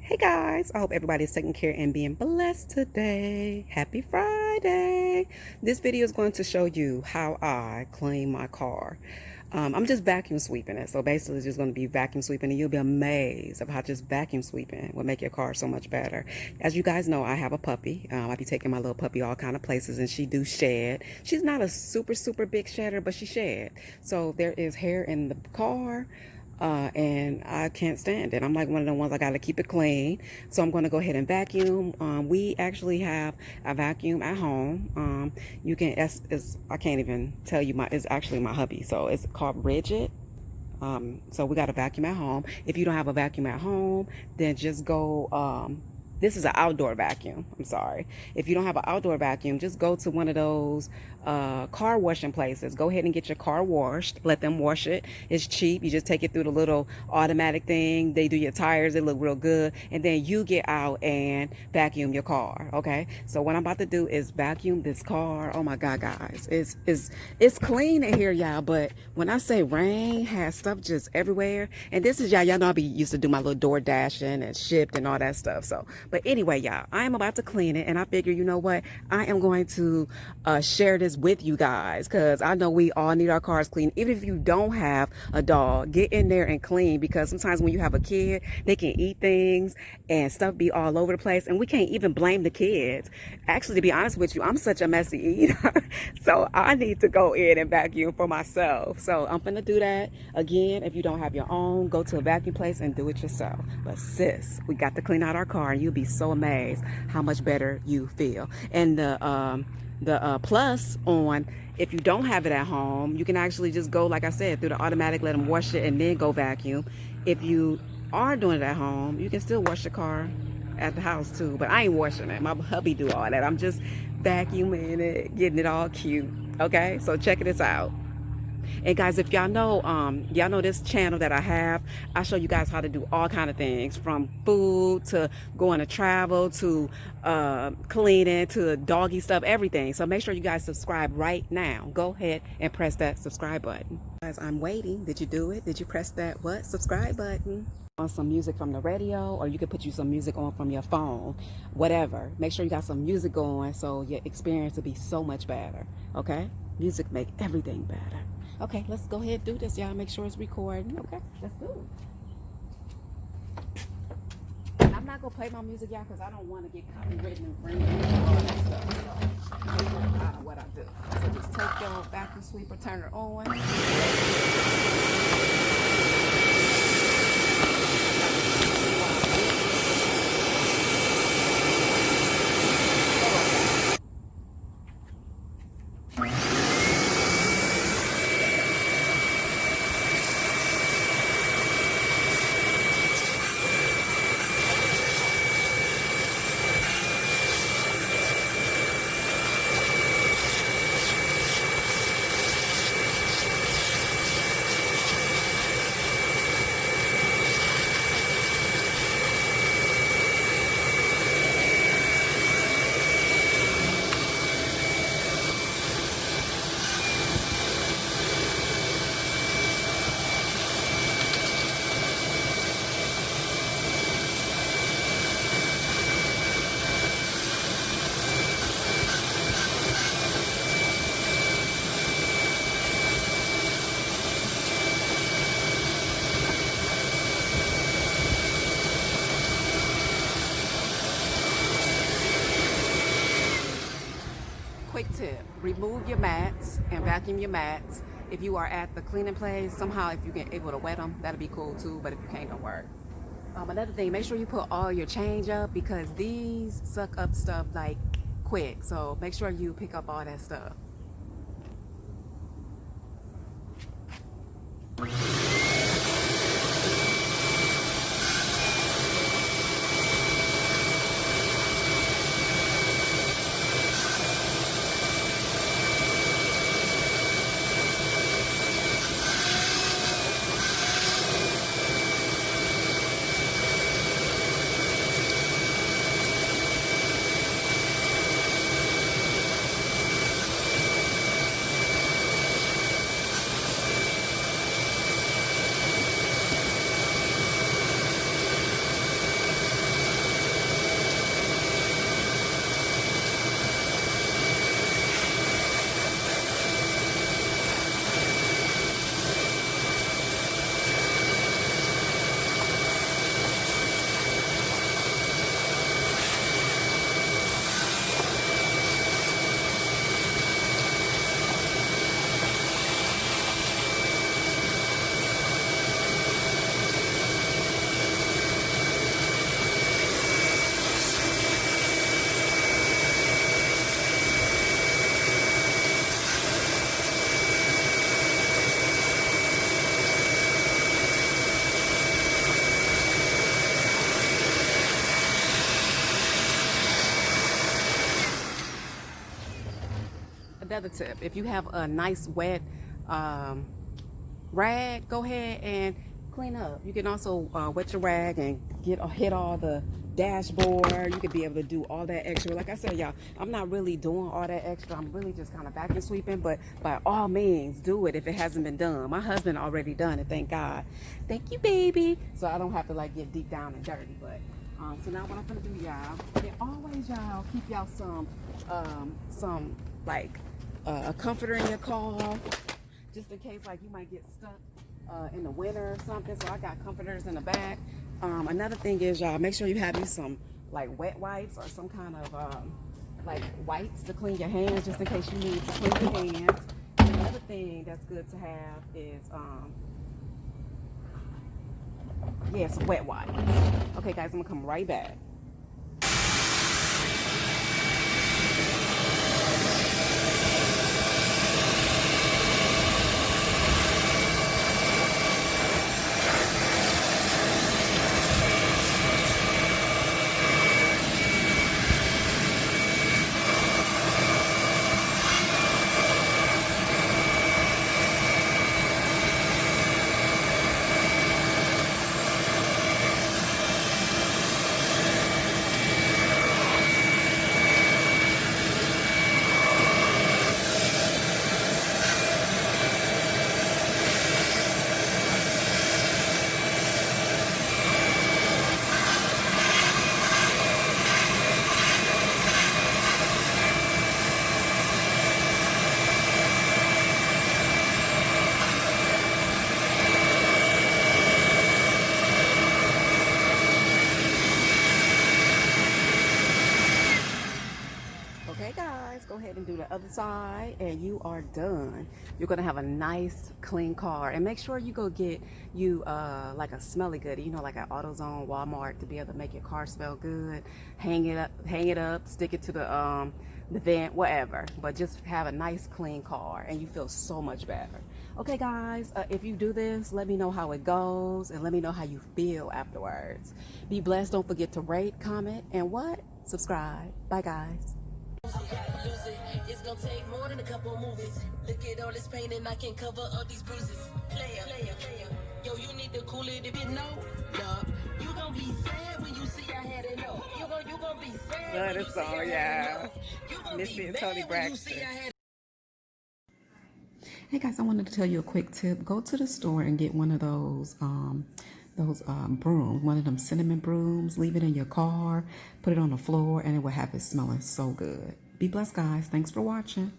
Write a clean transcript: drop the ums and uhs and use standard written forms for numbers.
Hey guys, I hope everybody's taking care and being blessed today. Happy Friday. This video is going to show you how I clean my car. I'm just vacuum sweeping it. So basically it's just going to be vacuum sweeping, and you'll be amazed of how just vacuum sweeping will make your car so much better. As you guys know, I have a puppy. I be taking my little puppy all kind of places, and she do shed. She's not a super big shedder, but she shed. So there is hair in the car. And I can't stand it. I'm like one of the ones I got to keep it clean. So I'm going to go ahead and vacuum. We actually have a vacuum at home. You can, I can't even tell you it's actually my hubby. So it's called Rigid. So we got a vacuum at home. If you don't have a vacuum at home, then just go, this is an outdoor vacuum. I'm sorry. If you don't have an outdoor vacuum, just go to one of those car washing places. Go ahead and get your car washed. Let them wash it. It's cheap. You just take it through the little automatic thing. They do your tires. They look real good. And then you get out and vacuum your car. Okay. So what I'm about to do is vacuum this car. Oh my God, guys. It's clean in here, y'all. But when I say rain has stuff just everywhere. And this is y'all know I be used to do my little door dashing and shipped and all that stuff. So, but anyway, y'all, I am about to clean it. And I figure, you know what? I am going to share this with you guys, because I know we all need our cars clean. Even if you don't have a dog, get in there and clean, because sometimes when you have a kid, they can eat things and stuff be all over the place, and we can't even blame the kids. Actually, to be honest with you, I'm such a messy eater. So I need to go in and vacuum for myself. So I'm gonna do that. Again, if you don't have your own, go to a vacuum place and do it yourself. But sis, we got to clean out our car, and you'll be so amazed how much better you feel. And the plus on, if you don't have it at home, you can actually just go, like I said, through the automatic, let them wash it, and then go vacuum. If you are doing it at home, you can still wash your car at the house too, but I ain't washing it. My hubby do all that. I'm just vacuuming it, getting it all cute. Okay, so check this out. And guys, if y'all know this channel that I have, I show you guys how to do all kind of things, from food to going to travel to cleaning to doggy stuff, everything. So make sure you guys subscribe right now. Go ahead and press that subscribe button. Guys, I'm waiting. Did you do it? Did you press that subscribe button? On some music from the radio, or you can put you some music on from your phone, whatever. Make sure you got some music going, so your experience will be so much better. Okay, music make everything better. Okay, let's go ahead and do this, y'all. Make sure it's recording. Okay, let's do it. And I'm not gonna play my music, y'all, because I don't want to get copywritten and infringed and all that stuff. So that's what I do. So just take your vacuum sweeper, turn it on. Quick tip, remove your mats and vacuum your mats. If you are at the cleaning place, somehow if you get able to wet them, that'll be cool too, but if you can't, don't worry. Another thing, make sure you put all your change up, because these suck up stuff like quick. So make sure you pick up all that stuff. Another tip, if you have a nice wet rag, go ahead and clean up. You can also wet your rag and hit all the dashboard. You could be able to do all that extra. Like I said, y'all, I'm not really doing all that extra. I'm really just kind of vacuum sweeping, but by all means, do it if it hasn't been done. My husband already done it, thank God. Thank you, baby. So I don't have to like get deep down and dirty, but so now what I'm gonna do, y'all, and always, y'all, keep y'all some like a comforter in your car, just in case like you might get stuck in the winter or something. So I got comforters in the back. Another thing is, y'all, make sure you have you some like wet wipes or some kind of like wipes to clean your hands, just in case you need to clean your hands. And another thing that's good to have is yeah, some wet wipes. Okay, guys, I'm gonna come right back. Okay, guys, go ahead and do the other side and you are done. You're gonna have a nice clean car, and make sure you go get you like a smelly goodie, you know, like at AutoZone, Walmart, to be able to make your car smell good. Hang it up, stick it to the vent, whatever, but just have a nice clean car and you feel so much better. Okay, guys, if you do this, let me know how it goes and let me know how you feel afterwards. Be blessed. Don't forget to rate, comment, and subscribe. Bye, guys. It's gonna take more than a couple movies. Look at all this pain and I can cover up these bruises. Player. Yo, you need to cool it if you know. Love, you gonna be sad when you see I had it low. You gonna be sad. Love this song, yeah. Missy and Tony Braxton. Hey guys, I wanted to tell you a quick tip. Go to the store and get one of those brooms, one of them cinnamon brooms. Leave it in your car, put it on the floor, and it will have it smelling so good. Be blessed, guys. Thanks for watching.